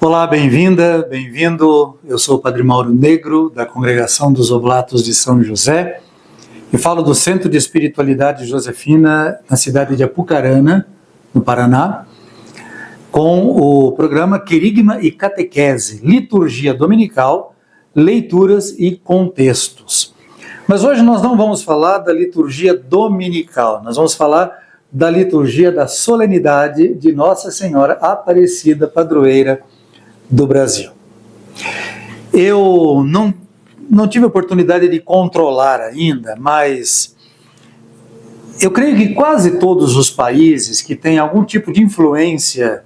Olá, bem-vinda, bem-vindo. Eu sou o Padre Mauro Negro, da Congregação dos Oblatos de São José, e falo do Centro de Espiritualidade Josefina, na cidade de Apucarana, no Paraná, com o programa Querigma e Catequese, Liturgia Dominical, Leituras e Contextos. Mas hoje nós não vamos falar da liturgia dominical, nós vamos falar da liturgia da solenidade de Nossa Senhora Aparecida, padroeira do Brasil. Eu não tive a oportunidade de controlar ainda, mas eu creio que quase todos os países que têm algum tipo de influência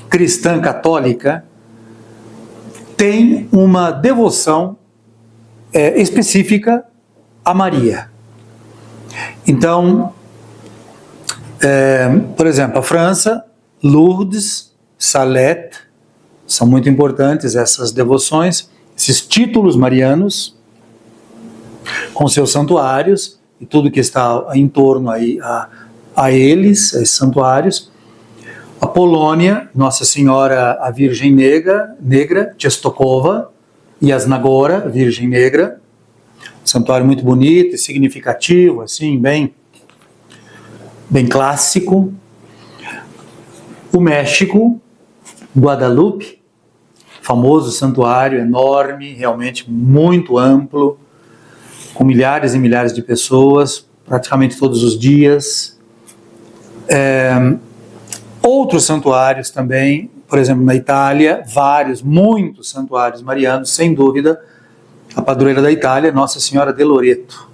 cristã católica têm uma devoção específica a Maria. Então, por exemplo, a França, Lourdes, Salete, são muito importantes essas devoções, esses títulos marianos, com seus santuários e tudo que está em torno aí a eles, a esses santuários. A Polônia, Nossa Senhora a Virgem Negra, Częstochowa, Jasna-Góra, Virgem Negra, santuário muito bonito e significativo, assim, bem clássico. O México, Guadalupe, famoso santuário enorme, realmente muito amplo, com milhares e milhares de pessoas, praticamente todos os dias. Outros santuários também, por exemplo, na Itália, muitos santuários marianos, sem dúvida, a padroeira da Itália, Nossa Senhora de Loreto,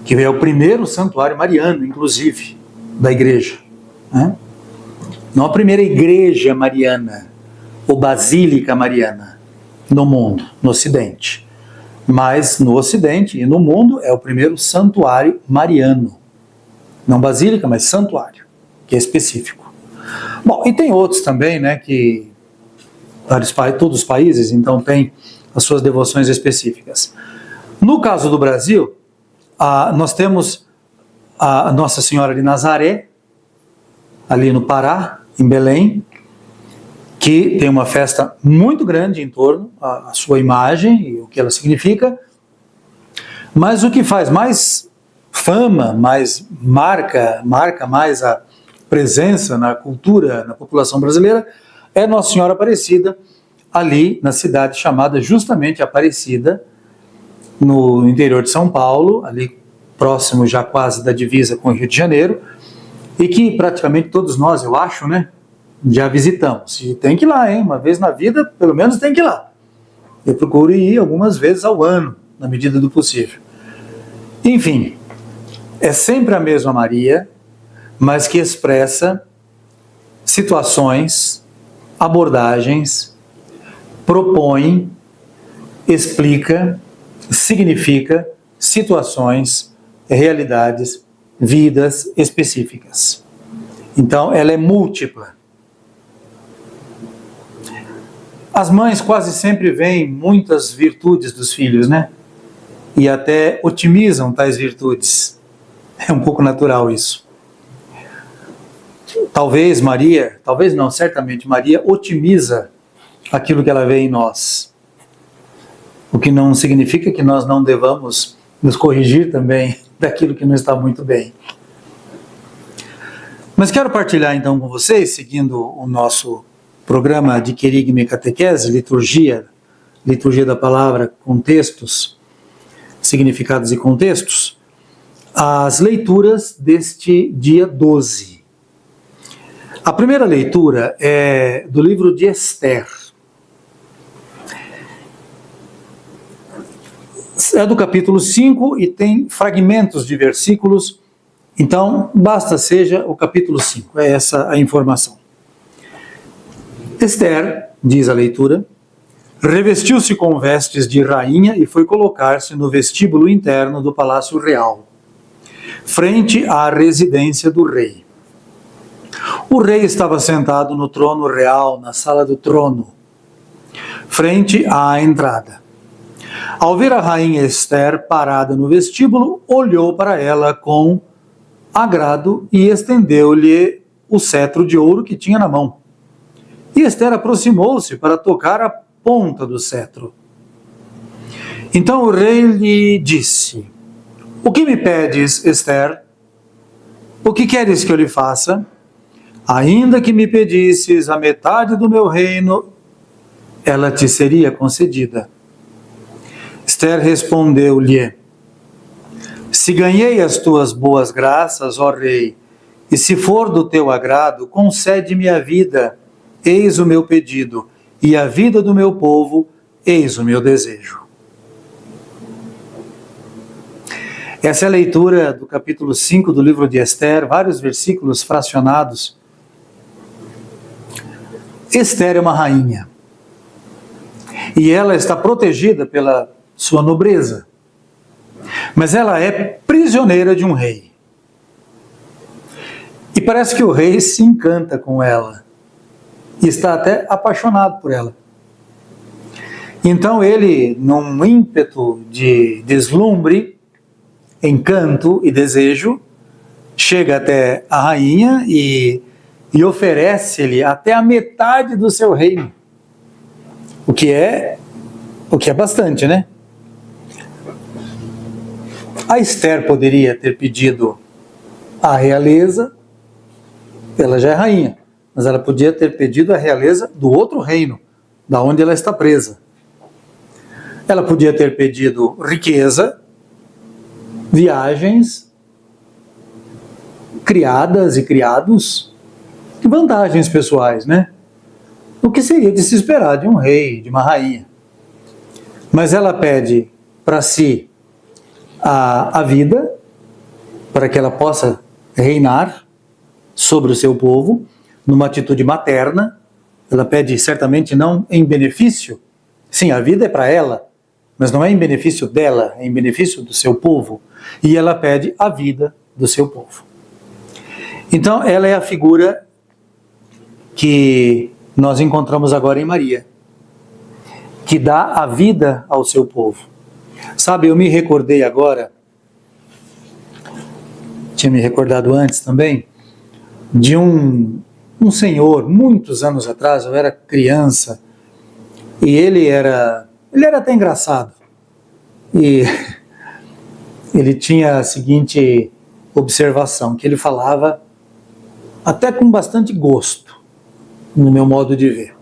que é o primeiro santuário mariano, inclusive, da igreja, né? Não a primeira igreja mariana, ou basílica mariana, no mundo, no Ocidente. Mas no Ocidente e no mundo é o primeiro santuário mariano. Não basílica, mas santuário, que é específico. Bom, e tem outros também, né, que todos os países, então, têm as suas devoções específicas. No caso do Brasil, nós temos a Nossa Senhora de Nazaré, ali no Pará, em Belém, que tem uma festa muito grande em torno à sua imagem e o que ela significa, mas o que faz mais fama, mais marca mais a presença na cultura, na população brasileira, é Nossa Senhora Aparecida, ali na cidade chamada justamente Aparecida, no interior de São Paulo, ali próximo já quase da divisa com o Rio de Janeiro, e que praticamente todos nós, eu acho, né, já visitamos. E tem que ir lá, hein? Uma vez na vida, pelo menos tem que ir lá. Eu procuro ir algumas vezes ao ano, na medida do possível. Enfim, é sempre a mesma Maria, mas que expressa situações, abordagens, propõe, explica, significa situações, realidades, vidas específicas. Então, ela é múltipla. As mães quase sempre veem muitas virtudes dos filhos, né? E até otimizam tais virtudes. É um pouco natural isso. Certamente Maria otimiza aquilo que ela vê em nós. O que não significa que nós não devamos nos corrigir também daquilo que não está muito bem. Mas quero partilhar então com vocês, seguindo o nosso programa de Querigma e Catequese, liturgia da palavra, contextos, significados e contextos, as leituras deste dia 12. A primeira leitura é do livro de Esther. É do capítulo 5 e tem fragmentos de versículos Então, basta seja o capítulo 5, é essa a informação. Esther, diz a leitura, revestiu-se com vestes de rainha e foi colocar-se no vestíbulo interno do Palácio Real, frente à residência do rei. O rei estava sentado no trono real, na sala do trono, frente à entrada. Ao ver a rainha Esther parada no vestíbulo, olhou para ela com agrado e estendeu-lhe o cetro de ouro que tinha na mão. E Esther aproximou-se para tocar a ponta do cetro. Então o rei lhe disse: o que me pedes, Esther? O que queres que eu lhe faça? Ainda que me pedisses a metade do meu reino, ela te seria concedida. Esther respondeu-lhe: se ganhei as tuas boas graças, ó rei, e se for do teu agrado, concede-me a vida, eis o meu pedido, e a vida do meu povo, eis o meu desejo. Essa é a leitura do capítulo 5 do livro de Esther, vários versículos fracionados. Esther é uma rainha, e ela está protegida pela sua nobreza, mas ela é prisioneira de um rei. E parece que o rei se encanta com ela, e está até apaixonado por ela. Então ele, num ímpeto de deslumbre, encanto e desejo, chega até a rainha e oferece-lhe até a metade do seu reino. O que é bastante, né? A Esther poderia ter pedido a realeza, ela já é rainha, mas ela podia ter pedido a realeza do outro reino, da onde ela está presa. Ela podia ter pedido riqueza, viagens, criadas e criados, e vantagens pessoais, né? O que seria de se esperar de um rei, de uma rainha. Mas ela pede para si a vida, para que ela possa reinar sobre o seu povo, numa atitude materna. Ela pede certamente não em benefício, sim, a vida é para ela, mas não é em benefício dela, é em benefício do seu povo. E ela pede a vida do seu povo. Então, ela é a figura que nós encontramos agora em Maria, que dá a vida ao seu povo. Sabe, eu me recordei agora, tinha me recordado antes também, de um senhor, muitos anos atrás, eu era criança, e ele era até engraçado. E ele tinha a seguinte observação, que ele falava até com bastante gosto, no meu modo de ver.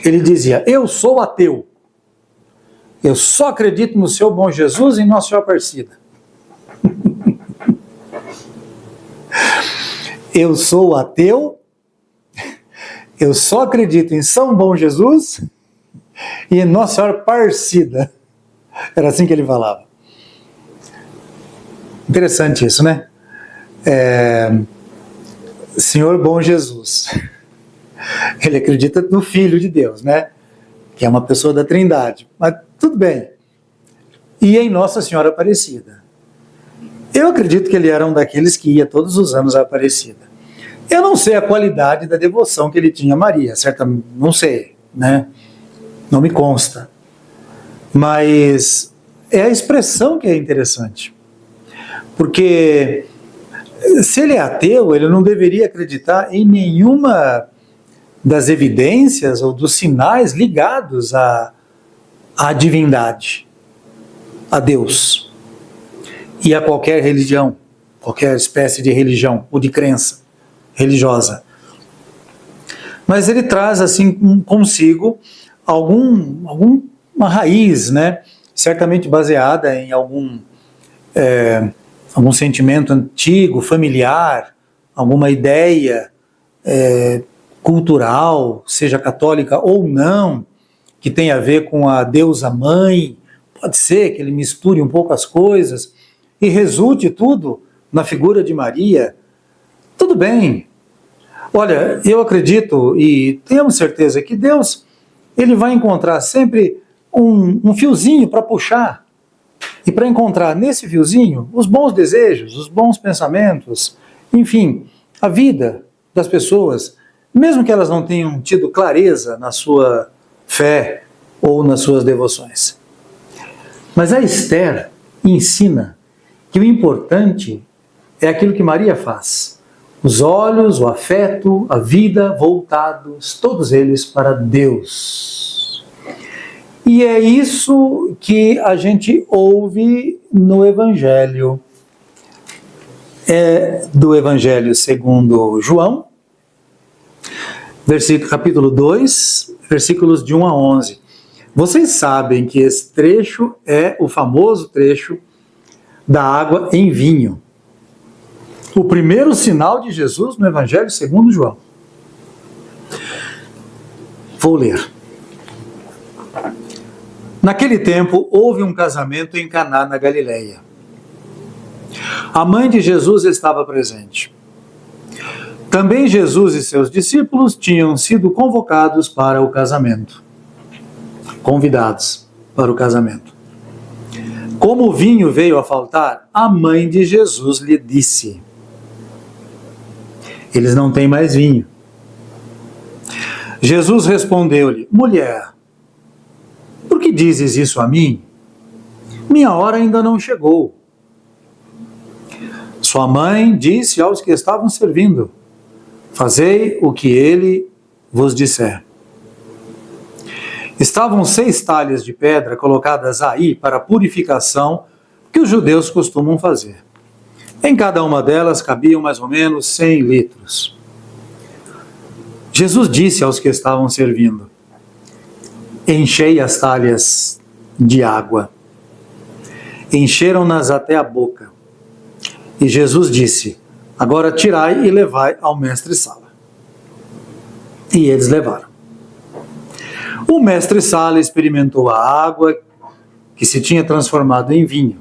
Ele dizia: eu sou ateu, eu só acredito no seu bom Jesus e em Nossa Senhora Aparecida. Eu sou ateu, eu só acredito em São Bom Jesus e em Nossa Senhora Aparecida. Era assim que ele falava. Interessante isso, né? Senhor Bom Jesus. Ele acredita no Filho de Deus, né? Que é uma pessoa da Trindade. Mas tudo bem. E em Nossa Senhora Aparecida. Eu acredito que ele era um daqueles que ia todos os anos à Aparecida. Eu não sei a qualidade da devoção que ele tinha a Maria, certamente, não sei, né? Não me consta. Mas é a expressão que é interessante. Porque se ele é ateu, ele não deveria acreditar em nenhuma das evidências ou dos sinais ligados à divindade, a Deus e a qualquer religião, qualquer espécie de religião ou de crença religiosa. Mas ele traz assim consigo alguma raiz, né? Certamente baseada em algum sentimento antigo, familiar, alguma ideia cultural, seja católica ou não, que tem a ver com a deusa mãe. Pode ser que ele misture um pouco as coisas e resulte tudo na figura de Maria, tudo bem. Olha, eu acredito e temos certeza que Deus, ele vai encontrar sempre um fiozinho para puxar. E para encontrar nesse fiozinho os bons desejos, os bons pensamentos, enfim, a vida das pessoas, mesmo que elas não tenham tido clareza na sua fé ou nas suas devoções. Mas a Esther ensina que o importante é aquilo que Maria faz. Os olhos, o afeto, a vida voltados, todos eles para Deus. E é isso que a gente ouve no Evangelho. É do Evangelho segundo João, capítulo 2, versículos de 1 a 11. Vocês sabem que esse trecho é o famoso trecho da água em vinho. O primeiro sinal de Jesus no Evangelho segundo João. Vou ler. Naquele tempo, houve um casamento em Caná, na Galileia. A mãe de Jesus estava presente. Também Jesus e seus discípulos tinham sido convocados para o casamento. Convidados para o casamento. Como o vinho veio a faltar, a mãe de Jesus lhe disse: eles não têm mais vinho. Jesus respondeu-lhe: mulher, por que dizes isso a mim? Minha hora ainda não chegou. Sua mãe disse aos que estavam servindo: fazei o que ele vos disser. Estavam 6 talhas de pedra colocadas aí para purificação, que os judeus costumam fazer. Em cada uma delas cabiam mais ou menos 100 litros. Jesus disse aos que estavam servindo: enchei as talhas de água. Encheram-nas até a boca. E Jesus disse: agora tirai e levai ao mestre-sala. E eles levaram. O mestre-sala experimentou a água que se tinha transformado em vinho.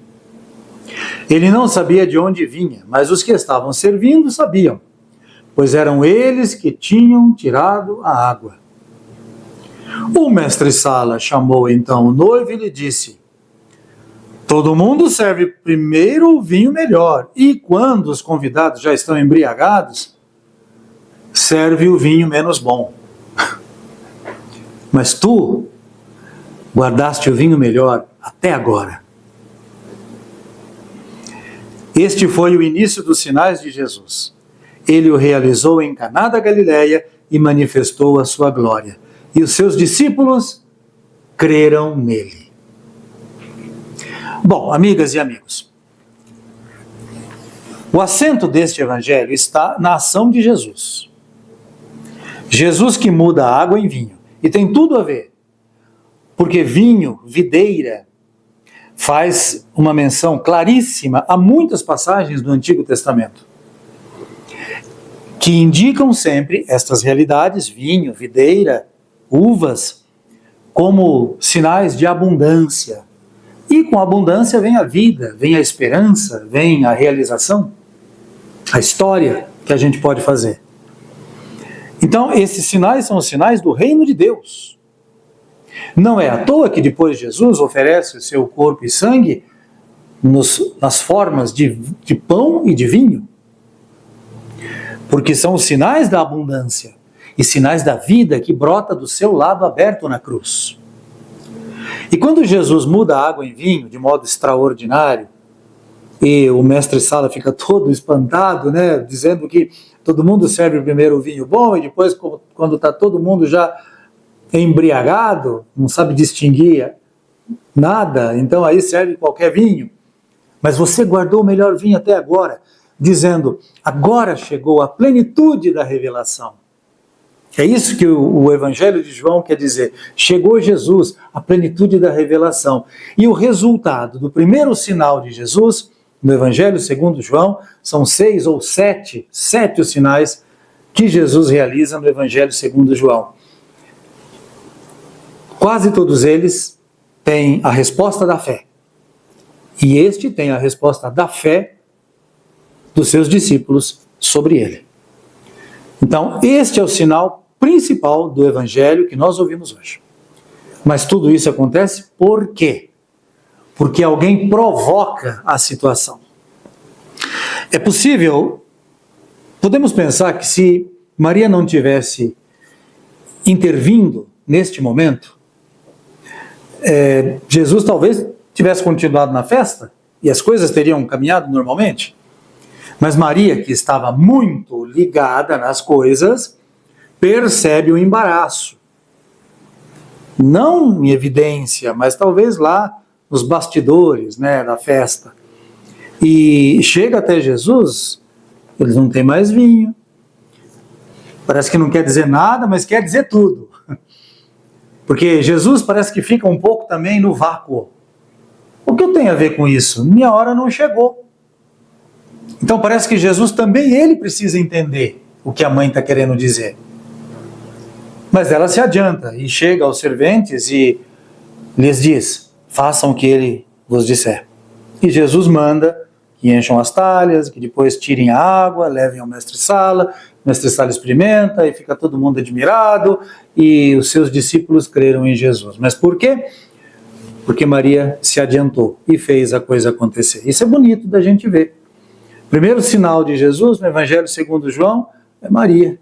Ele não sabia de onde vinha, mas os que estavam servindo sabiam, pois eram eles que tinham tirado a água. O mestre-sala chamou então o noivo e lhe disse: todo mundo serve primeiro o vinho melhor, e quando os convidados já estão embriagados, serve o vinho menos bom. Mas tu guardaste o vinho melhor até agora. Este foi o início dos sinais de Jesus. Ele o realizou em Caná da Galileia e manifestou a sua glória. E os seus discípulos creram nele. Bom, amigas e amigos, o acento deste evangelho está na ação de Jesus. Jesus que muda a água em vinho. E tem tudo a ver, porque vinho, videira, faz uma menção claríssima a muitas passagens do Antigo Testamento, que indicam sempre estas realidades, vinho, videira, uvas, como sinais de abundância. E com abundância vem a vida, vem a esperança, vem a realização, a história que a gente pode fazer. Então, esses sinais são os sinais do reino de Deus. Não é à toa que depois Jesus oferece o seu corpo e sangue nas formas de pão e de vinho. Porque são os sinais da abundância e sinais da vida que brota do seu lado aberto na cruz. E quando Jesus muda a água em vinho de modo extraordinário, e o mestre-sala fica todo espantado, né, dizendo que todo mundo serve primeiro o vinho bom e depois, quando está todo mundo já embriagado, não sabe distinguir nada, então aí serve qualquer vinho. Mas você guardou o melhor vinho até agora, dizendo: agora chegou a plenitude da revelação. É isso que o Evangelho de João quer dizer. Chegou Jesus, a plenitude da revelação. E o resultado do primeiro sinal de Jesus, no Evangelho segundo João, são 6 ou 7 os sinais que Jesus realiza no Evangelho segundo João. Quase todos eles têm a resposta da fé. E este tem a resposta da fé dos seus discípulos sobre ele. Então, este é o sinal principal do evangelho que nós ouvimos hoje. Mas tudo isso acontece por quê? Porque alguém provoca a situação. É possível, podemos pensar que se Maria não tivesse intervindo neste momento, Jesus talvez tivesse continuado na festa e as coisas teriam caminhado normalmente. Mas Maria, que estava muito ligada nas coisas, percebe o embaraço. Não em evidência, mas talvez lá nos bastidores, da festa. E chega até Jesus, eles não têm mais vinho. Parece que não quer dizer nada, mas quer dizer tudo. Porque Jesus parece que fica um pouco também no vácuo. O que eu tenho a ver com isso? Minha hora não chegou. Então parece que Jesus também ele precisa entender o que a mãe está querendo dizer. Mas ela se adianta e chega aos serventes e lhes diz: façam o que ele vos disser. E Jesus manda que encham as talhas, que depois tirem a água, levem ao mestre-sala, o mestre-sala experimenta e fica todo mundo admirado e os seus discípulos creram em Jesus. Mas por quê? Porque Maria se adiantou e fez a coisa acontecer. Isso é bonito da gente ver. O primeiro sinal de Jesus no Evangelho segundo João é Maria.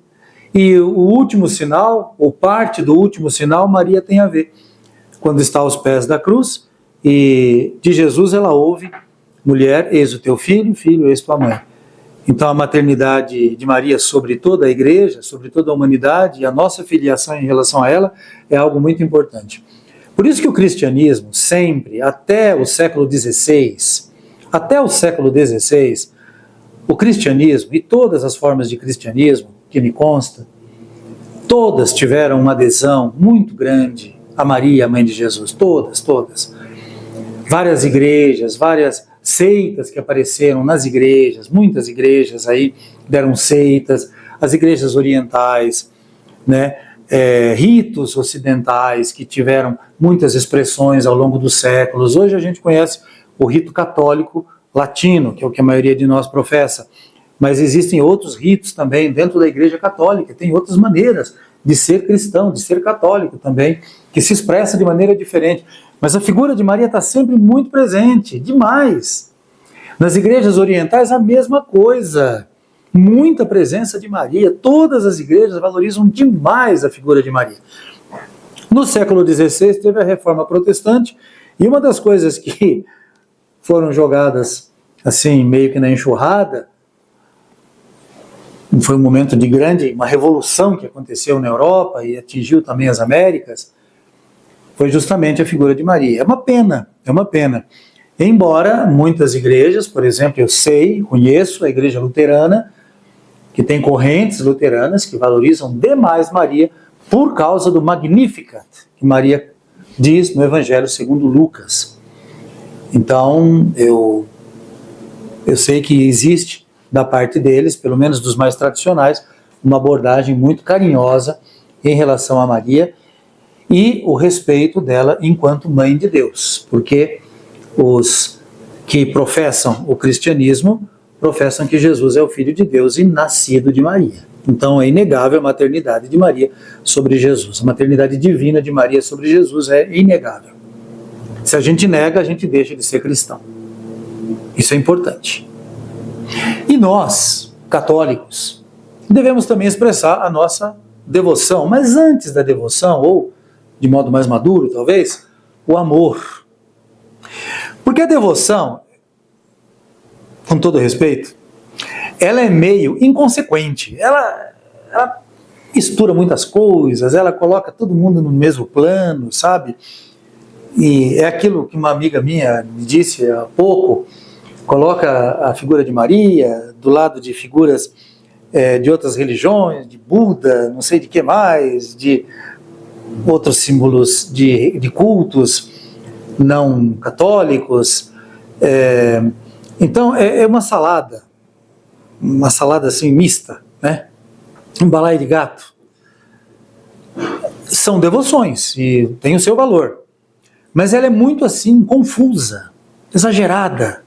E o último sinal, ou parte do último sinal, Maria tem a ver. Quando está aos pés da cruz, e de Jesus ela ouve: mulher, eis o teu filho, filho, eis tua mãe. Então a maternidade de Maria sobre toda a igreja, sobre toda a humanidade, e a nossa filiação em relação a ela é algo muito importante. Por isso que o cristianismo sempre, até o século XVI, o cristianismo e todas as formas de cristianismo, que me consta, todas tiveram uma adesão muito grande a Maria, a mãe de Jesus, todas. Várias igrejas, várias seitas que apareceram nas igrejas, muitas igrejas aí deram seitas, as igrejas orientais, ritos ocidentais que tiveram muitas expressões ao longo dos séculos. Hoje a gente conhece o rito católico latino, que é o que a maioria de nós professa, mas existem outros ritos também dentro da Igreja Católica, tem outras maneiras de ser cristão, de ser católico também, que se expressa de maneira diferente. Mas a figura de Maria está sempre muito presente, demais. Nas igrejas orientais a mesma coisa, muita presença de Maria, todas as igrejas valorizam demais a figura de Maria. No século XVI teve a Reforma Protestante, e uma das coisas que foram jogadas assim, meio que na enxurrada, foi um momento de uma revolução que aconteceu na Europa e atingiu também as Américas, foi justamente a figura de Maria. É uma pena. Embora muitas igrejas, por exemplo, eu conheço a igreja luterana, que tem correntes luteranas que valorizam demais Maria por causa do Magnificat, que Maria diz no Evangelho segundo Lucas. Então, eu sei que existe, da parte deles, pelo menos dos mais tradicionais, uma abordagem muito carinhosa em relação a Maria e o respeito dela enquanto mãe de Deus, porque os que professam o cristianismo professam que Jesus é o Filho de Deus e nascido de Maria. Então é inegável a maternidade de Maria sobre Jesus. A maternidade divina de Maria sobre Jesus é inegável. Se a gente nega, a gente deixa de ser cristão. Isso é importante. E nós, católicos, devemos também expressar a nossa devoção, mas antes da devoção, ou de modo mais maduro talvez, o amor. Porque a devoção, com todo respeito, ela é meio inconsequente, ela mistura muitas coisas, ela coloca todo mundo no mesmo plano, sabe? E é aquilo que uma amiga minha me disse há pouco, coloca a figura de Maria do lado de figuras de outras religiões, de Buda, não sei de que mais, de outros símbolos de cultos não católicos. Então é uma salada assim mista, né? Um balaio de gato. São devoções e tem o seu valor, mas ela é muito assim confusa, exagerada.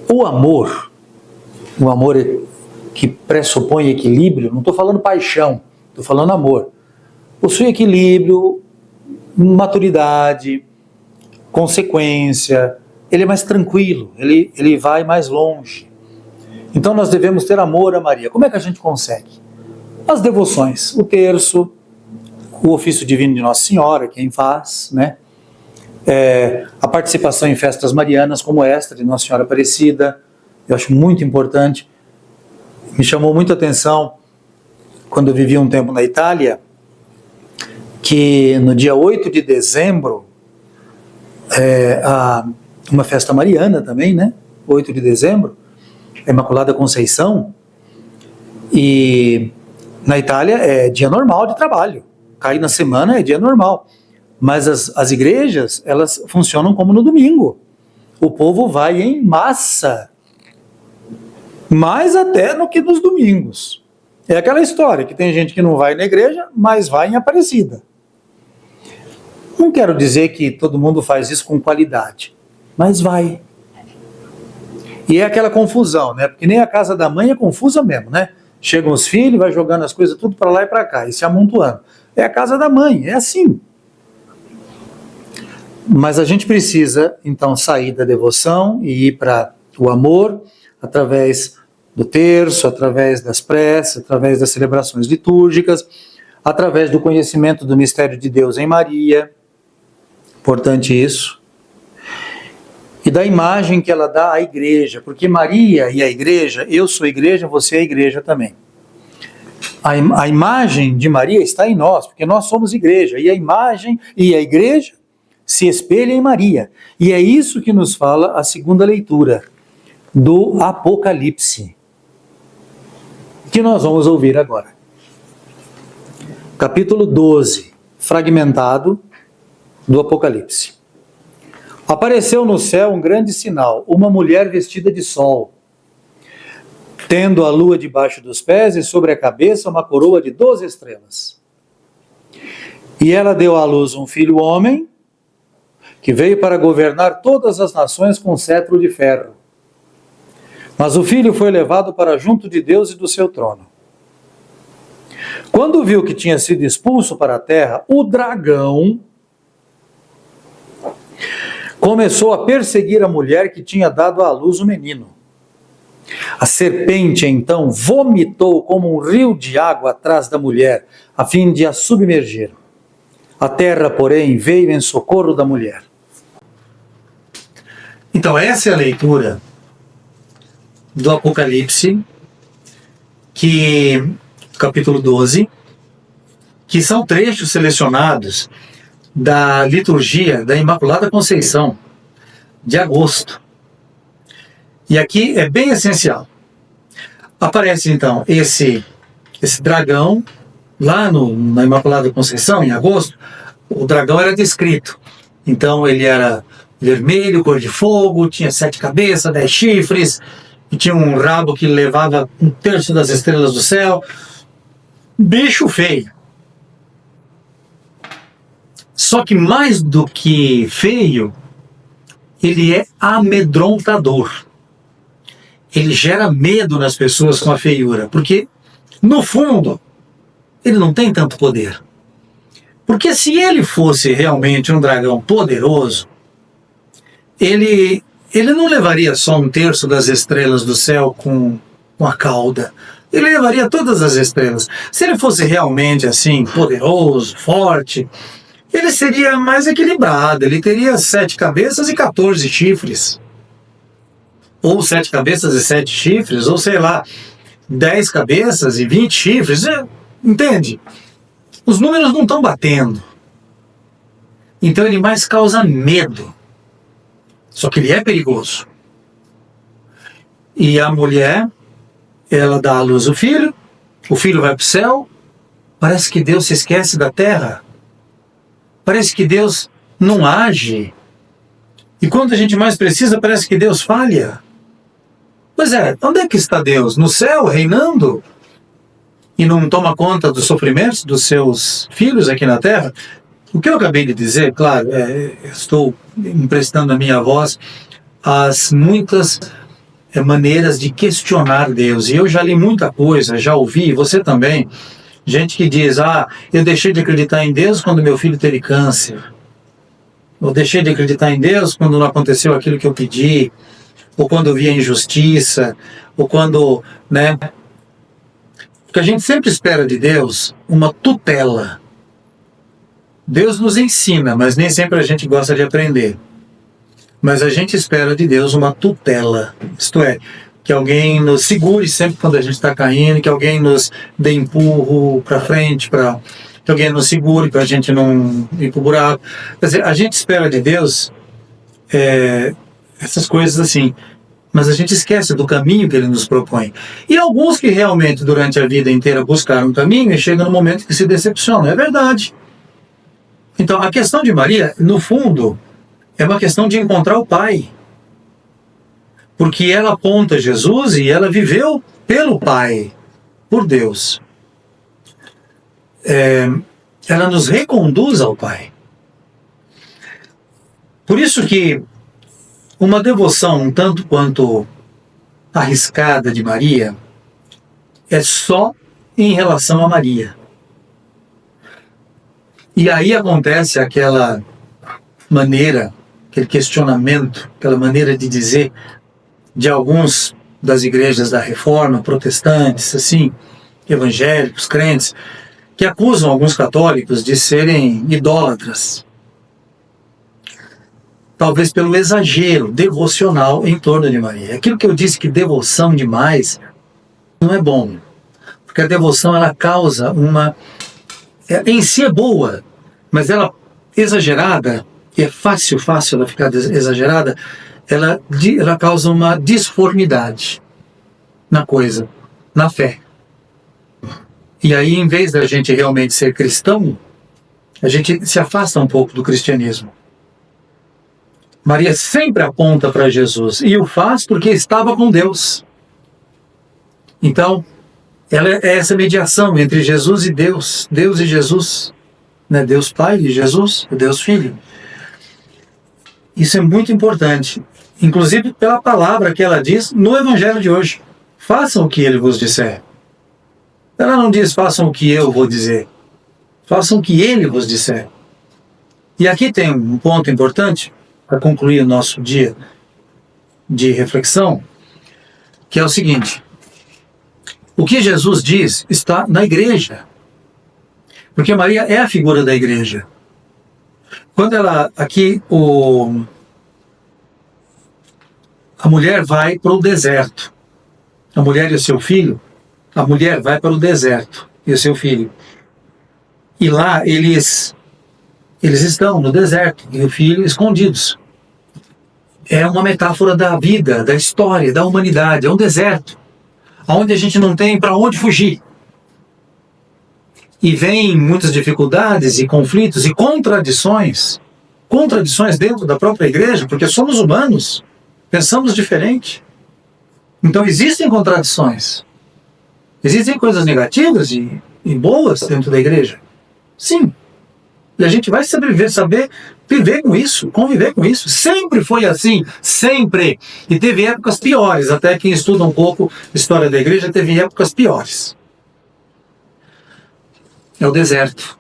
O amor um amor que pressupõe equilíbrio, não estou falando paixão, estou falando amor. Possui equilíbrio, maturidade, consequência, ele é mais tranquilo, ele vai mais longe. Então nós devemos ter amor a Maria. Como é que a gente consegue? As devoções, o terço, o ofício divino de Nossa Senhora, quem faz, né? A participação em festas marianas como esta de Nossa Senhora Aparecida, eu acho muito importante. Me chamou muita atenção quando eu vivi um tempo na Itália, que no dia 8 de dezembro, uma festa mariana também, né? 8 de dezembro, a Imaculada Conceição, e na Itália é dia normal de trabalho, cair na semana é dia normal, mas as igrejas, elas funcionam como no domingo, o povo vai em massa, mais até do que nos domingos. É aquela história que tem gente que não vai na igreja, mas vai em Aparecida. Não quero dizer que todo mundo faz isso com qualidade, mas vai. E é aquela confusão, né? Porque nem a casa da mãe é confusa mesmo, né? Chegam os filhos, vai jogando as coisas tudo para lá e para cá, e se amontoando. É a casa da mãe, é assim. Mas a gente precisa, então, sair da devoção e ir para o amor, através do terço, através das preces, através das celebrações litúrgicas, através do conhecimento do mistério de Deus em Maria, importante isso, e da imagem que ela dá à igreja, porque Maria e a igreja, eu sou a igreja, você é a igreja também. A imagem de Maria está em nós, porque nós somos igreja, e a imagem e a igreja se espelha em Maria. E é isso que nos fala a segunda leitura do Apocalipse, que nós vamos ouvir agora. Capítulo 12, fragmentado do Apocalipse. Apareceu no céu um grande sinal, uma mulher vestida de sol, tendo a lua debaixo dos pés e sobre a cabeça uma coroa de 12 estrelas. E ela deu à luz um filho homem, que veio para governar todas as nações com cetro de ferro. Mas o filho foi levado para junto de Deus e do seu trono. Quando viu que tinha sido expulso para a terra, o dragão começou a perseguir a mulher que tinha dado à luz o menino. A serpente, então, vomitou como um rio de água atrás da mulher, a fim de a submergir. A terra, porém, veio em socorro da mulher. Então, essa é a leitura do Apocalipse, capítulo 12, que são trechos selecionados da liturgia da Imaculada Conceição, de agosto. E aqui é bem essencial. Aparece então esse dragão, lá na Imaculada Conceição, em agosto, o dragão era descrito. Então ele era vermelho, cor de fogo, tinha 7 cabeças, 10 chifres, e tinha um rabo que levava 1/3 das estrelas do céu. Bicho feio. Só que mais do que feio, ele é amedrontador. Ele gera medo nas pessoas com a feiura, porque, no fundo, ele não tem tanto poder. Porque se ele fosse realmente um dragão poderoso, ele não levaria só 1/3 das estrelas do céu com a cauda. Ele levaria todas as estrelas. Se ele fosse realmente assim, poderoso, forte, ele seria mais equilibrado, ele teria 7 cabeças e 14 chifres. Ou 7 cabeças e 7 chifres, ou sei lá, 10 cabeças e 20 chifres, entende? Os números não estão batendo. Então ele mais causa medo. Só que ele é perigoso. E a mulher, ela dá à luz o filho vai para o céu, parece que Deus se esquece da terra. Parece que Deus não age. E quando a gente mais precisa, parece que Deus falha. Pois é, onde é que está Deus? No céu, reinando? E não toma conta dos sofrimentos dos seus filhos aqui na terra? O que eu acabei de dizer, claro, estou emprestando a minha voz às muitas maneiras de questionar Deus. E eu já li muita coisa, já ouvi, você também, gente que diz, eu deixei de acreditar em Deus quando meu filho teve câncer. Eu deixei de acreditar em Deus quando não aconteceu aquilo que eu pedi, ou quando eu vi a injustiça, ou quando, né? Porque a gente sempre espera de Deus uma tutela. Deus nos ensina, mas nem sempre a gente gosta de aprender. Mas a gente espera de Deus uma tutela, isto é, que alguém nos segure sempre quando a gente está caindo, que alguém nos dê empurro para frente, que alguém nos segure para a gente não ir para o buraco. Quer dizer, a gente espera de Deus essas coisas assim, mas a gente esquece do caminho que Ele nos propõe. E alguns que realmente durante a vida inteira buscaram um caminho e chegam no momento que se decepcionam, é verdade. Então a questão de Maria, no fundo, é uma questão de encontrar o Pai. Porque ela aponta Jesus e ela viveu pelo Pai, por Deus. Ela nos reconduz ao Pai. Por isso que uma devoção um tanto quanto arriscada de Maria é só em relação a Maria. E aí acontece aquela maneira, aquele questionamento, aquela maneira de dizer de alguns das igrejas da Reforma, protestantes, assim, evangélicos, crentes, que acusam alguns católicos de serem idólatras. Talvez pelo exagero devocional em torno de Maria. Aquilo que eu disse que devoção demais não é bom. Porque a devoção, ela causa em si é boa, mas ela exagerada, e é fácil ela ficar exagerada, ela causa uma disformidade na coisa, na fé. E aí, em vez da gente realmente ser cristão, a gente se afasta um pouco do cristianismo. Maria sempre aponta para Jesus, e o faz porque estava com Deus. Então, ela é essa mediação entre Jesus e Deus, Deus e Jesus, né? Deus Pai e Jesus, Deus Filho. Isso é muito importante, inclusive pela palavra que ela diz no Evangelho de hoje. Façam o que ele vos disser. Ela não diz, façam o que eu vou dizer. Façam o que ele vos disser. E aqui tem um ponto importante, para concluir o nosso dia de reflexão, que é o seguinte: o que Jesus diz está na igreja. Porque Maria é a figura da igreja. Quando a mulher vai para o deserto, a mulher e o seu filho, a mulher vai para o deserto e o seu filho. E lá eles estão no deserto e o filho escondidos. É uma metáfora da vida, da história, da humanidade. É um deserto, onde a gente não tem para onde fugir. E vem muitas dificuldades e conflitos e contradições dentro da própria igreja, porque somos humanos, pensamos diferente. Então existem contradições. Existem coisas negativas e boas dentro da igreja. Sim. E a gente vai saber viver com isso, conviver com isso. Sempre foi assim, sempre. E teve épocas piores, até quem estuda um pouco a história da igreja teve épocas piores. É o deserto.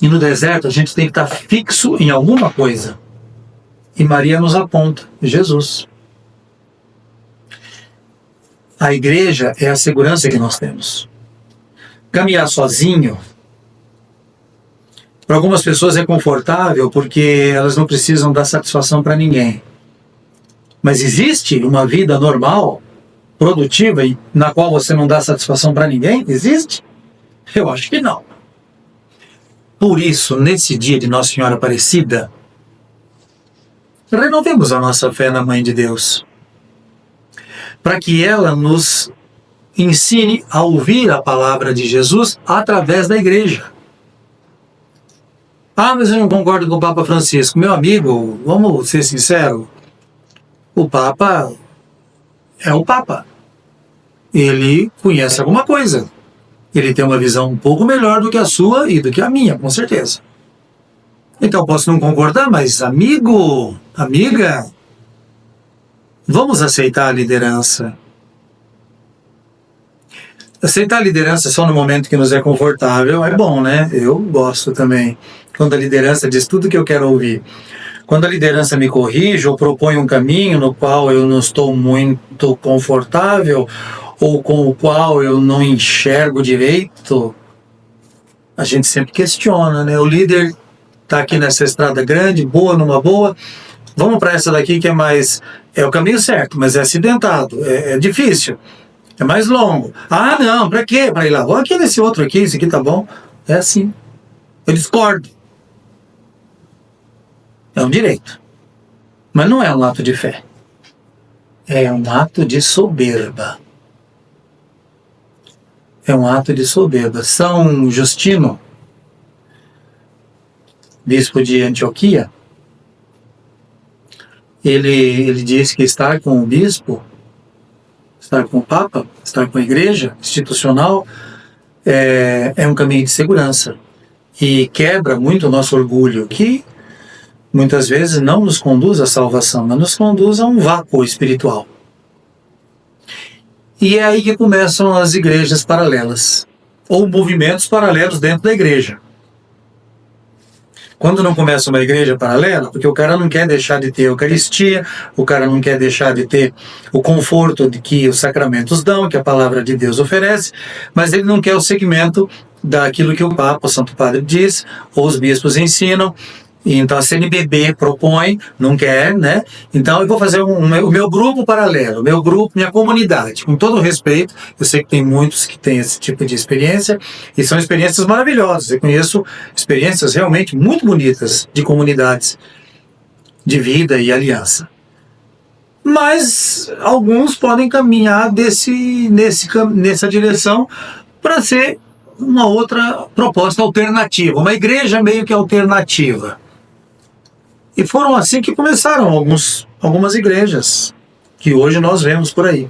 E no deserto a gente tem que estar fixo em alguma coisa. E Maria nos aponta, Jesus. A igreja é a segurança que nós temos. Caminhar sozinho, para algumas pessoas é confortável porque elas não precisam dar satisfação para ninguém. Mas existe uma vida normal, produtiva, na qual você não dá satisfação para ninguém? Existe? Eu acho que não. Por isso, nesse dia de Nossa Senhora Aparecida, renovemos a nossa fé na Mãe de Deus, para que ela nos ensine a ouvir a palavra de Jesus através da igreja. Mas eu não concordo com o Papa Francisco. Meu amigo, vamos ser sinceros, o Papa é o Papa. Ele conhece alguma coisa. Ele tem uma visão um pouco melhor do que a sua e do que a minha, com certeza. Então posso não concordar, mas amigo, amiga, Vamos aceitar a liderança. Aceitar a liderança só no momento que nos é confortável é bom, né? Eu gosto também. Quando a liderança diz tudo que eu quero ouvir. Quando a liderança me corrige ou propõe um caminho no qual eu não estou muito confortável ou com o qual eu não enxergo direito, a gente sempre questiona, né? O líder está aqui nessa estrada grande, boa, numa boa, vamos para essa daqui que é mais... É o caminho certo, mas é acidentado, é difícil, é mais longo. Ah, não, para quê? Para ir lá. Vou aqui nesse outro aqui, esse aqui tá bom. É assim. Eu discordo. É um direito. Mas não é um ato de fé. É um ato de soberba. É um ato de soberba. São Justino, bispo de Antioquia, ele diz que estar com o bispo, estar com o Papa, estar com a igreja institucional é um caminho de segurança e quebra muito o nosso orgulho, que muitas vezes não nos conduz à salvação, mas nos conduz a um vácuo espiritual. E é aí que começam as igrejas paralelas, ou movimentos paralelos dentro da igreja. Quando não começa uma igreja paralela, porque o cara não quer deixar de ter a Eucaristia, o cara não quer deixar de ter o conforto de que os sacramentos dão, que a palavra de Deus oferece, mas ele não quer o segmento daquilo que o Papa, o Santo Padre diz, ou os bispos ensinam. E então a CNBB propõe, não quer, né? Então eu vou fazer o meu grupo paralelo, o meu grupo, minha comunidade, com todo respeito. Eu sei que tem muitos que têm esse tipo de experiência, e são experiências maravilhosas. Eu conheço experiências realmente muito bonitas de comunidades, de vida e aliança. Mas alguns podem caminhar nessa direção para ser uma outra proposta alternativa, uma igreja meio que alternativa. E foram assim que começaram algumas igrejas, que hoje nós vemos por aí.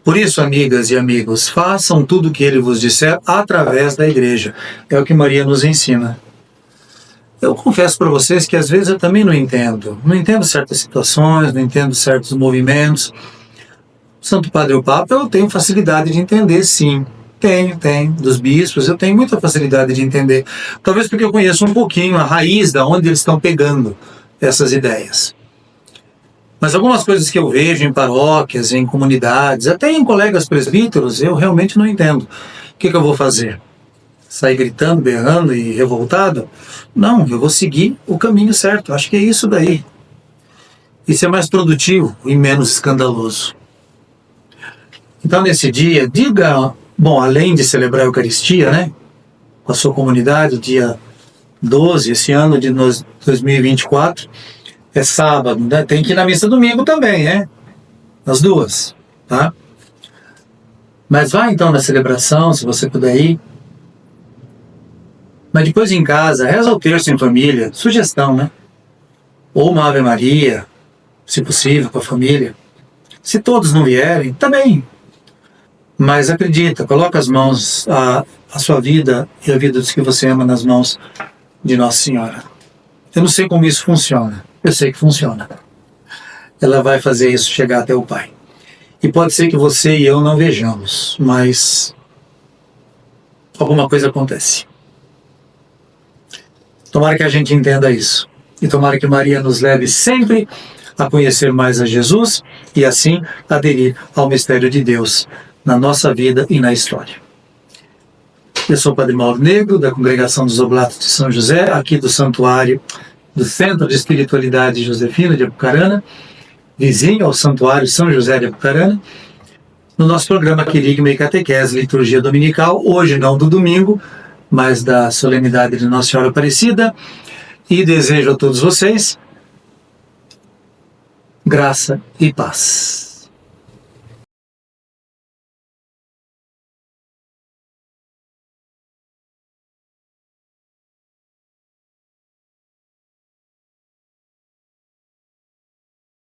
Por isso, amigas e amigos, façam tudo o que ele vos disser através da igreja. É o que Maria nos ensina. Eu confesso para vocês que às vezes eu também não entendo. Não entendo certas situações, não entendo certos movimentos. O Santo Padre e o Papa eu tenho facilidade de entender, sim. Tenho. Dos bispos eu tenho muita facilidade de entender. Talvez porque eu conheço um pouquinho a raiz da onde eles estão pegando essas ideias. Mas algumas coisas que eu vejo em paróquias, em comunidades, até em colegas presbíteros, eu realmente não entendo. O que eu vou fazer? Sair gritando, berrando e revoltado? Não, eu vou seguir o caminho certo. Acho que é isso daí. Isso é mais produtivo e menos escandaloso. Então, nesse dia, diga... Bom, além de celebrar a Eucaristia, né, com a sua comunidade, dia 12, esse ano de 2024, é sábado, né, tem que ir na missa domingo também, né, as duas, tá? Mas vai então na celebração, se você puder ir. Mas depois em casa, reza o terço em família, sugestão, né? Ou uma Ave Maria, se possível, com a família. Se todos não vierem, também. Mas acredita, coloca as mãos, a sua vida e a vida dos que você ama nas mãos de Nossa Senhora. Eu não sei como isso funciona, eu sei que funciona. Ela vai fazer isso chegar até o Pai. E pode ser que você e eu não vejamos, mas alguma coisa acontece. Tomara que a gente entenda isso. E tomara que Maria nos leve sempre a conhecer mais a Jesus e assim aderir ao mistério de Deus na nossa vida e na história. Eu sou o Padre Mauro Negro, da Congregação dos Oblatos de São José, aqui do Santuário do Centro de Espiritualidade Josefina de Apucarana, vizinho ao Santuário São José de Apucarana, no nosso programa Querigma e Catequese, Liturgia Dominical, hoje não do domingo, mas da solenidade de Nossa Senhora Aparecida, e desejo a todos vocês graça e paz.